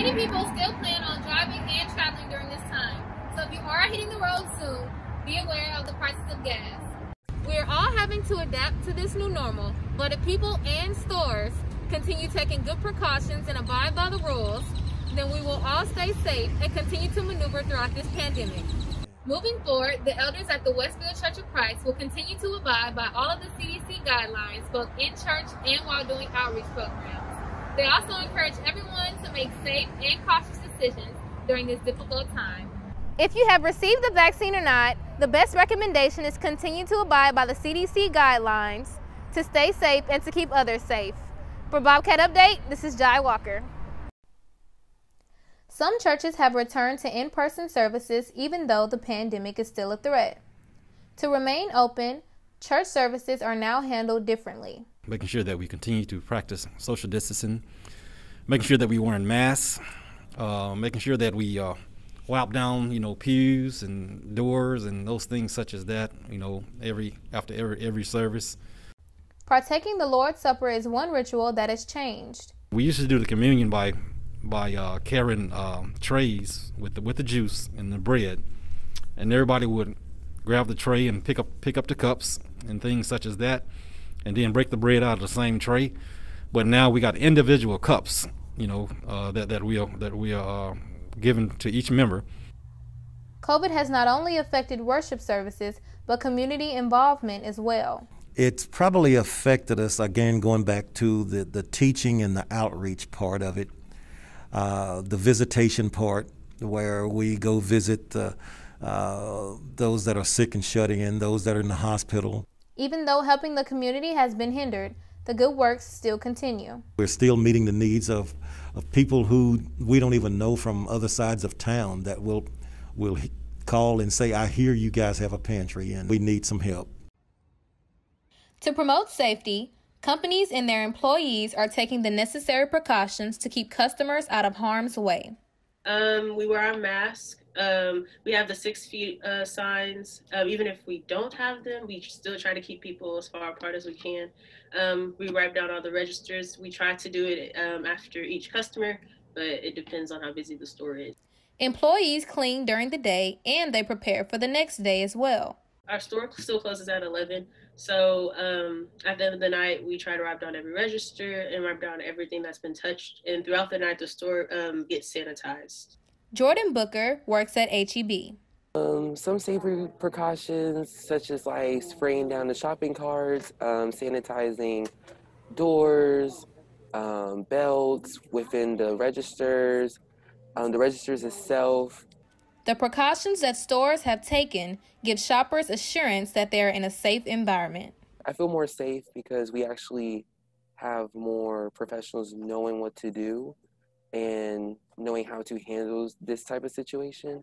Many people still plan on driving and traveling during this time, so if you are hitting the road soon, be aware of the prices of gas. We're all having to adapt to this new normal, but if people and stores continue taking good precautions and abide by the rules, then we will all stay safe and continue to maneuver throughout this pandemic. Moving forward, the elders at the Westfield Church of Christ will continue to abide by all of the CDC guidelines, both in church and while doing outreach programs. They also encourage everyone to make safe and cautious decisions during this difficult time. If you have received the vaccine or not, the best recommendation is continue to abide by the CDC guidelines to stay safe and to keep others safe. For Bobcat Update, this is Jai Walker. Some churches have returned to in-person services even though the pandemic is still a threat. To remain open, church services are now handled differently. Making sure that we continue to practice social distancing, making sure that we're wearing masks, making sure that we wipe down, pews and doors and those things such as that, after every service. Partaking the Lord's Supper is one ritual that has changed. We used to do the communion by carrying trays with the juice and the bread, and everybody would grab the tray and pick up the cups and things such as that, and then break the bread out of the same tray. But now we got individual cups, that we are given to each member. COVID has not only affected worship services, but community involvement as well. It's probably affected us, again, going back to the teaching and the outreach part of it, the visitation part, where we go visit those that are sick and shut in, those that are in the hospital. Even though helping the community has been hindered, the good works still continue. We're still meeting the needs of people who we don't even know from other sides of town that will call and say, I hear you guys have a pantry and we need some help. To promote safety, companies and their employees are taking the necessary precautions to keep customers out of harm's way. We wear our mask. We have the 6 feet signs. Even if we don't have them, we still try to keep people as far apart as we can. We write down all the registers. We try to do it after each customer, but it depends on how busy the store is. Employees clean during the day and they prepare for the next day as well. Our store still closes at 11, so at the end of the night, we try to write down every register and write down everything that's been touched, and throughout the night, the store gets sanitized. Jordan Booker works at HEB. Some safety precautions, such as like spraying down the shopping carts, sanitizing doors, belts within the registers itself. The precautions that stores have taken give shoppers assurance that they are in a safe environment. I feel more safe because we actually have more professionals knowing what to do and knowing how to handle this type of situation.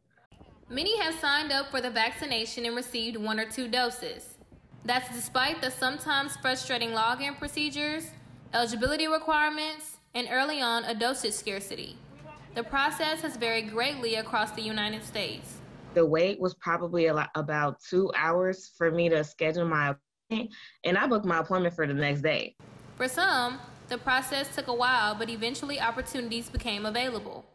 Many have signed up for the vaccination and received 1 or 2 doses. That's despite the sometimes frustrating login procedures, eligibility requirements, and early on a dosage scarcity. The process has varied greatly across the United States. The wait was probably about 2 hours for me to schedule my appointment, and I booked my appointment for the next day. For some, the process took a while, but eventually opportunities became available.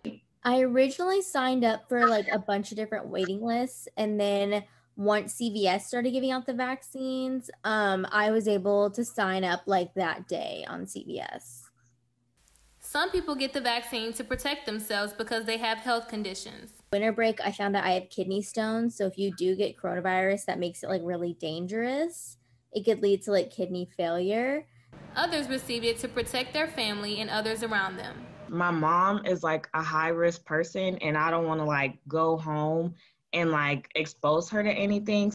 I originally signed up for a bunch of different waiting lists, and then once CVS started giving out the vaccines, I was able to sign up that day on CVS. Some people get the vaccine to protect themselves because they have health conditions. Winter break, I found out I have kidney stones, so if you do get coronavirus, that makes it really dangerous. It could lead to kidney failure. Others received it to protect their family and others around them. My mom is a high-risk person, and I don't want to go home and expose her to anything.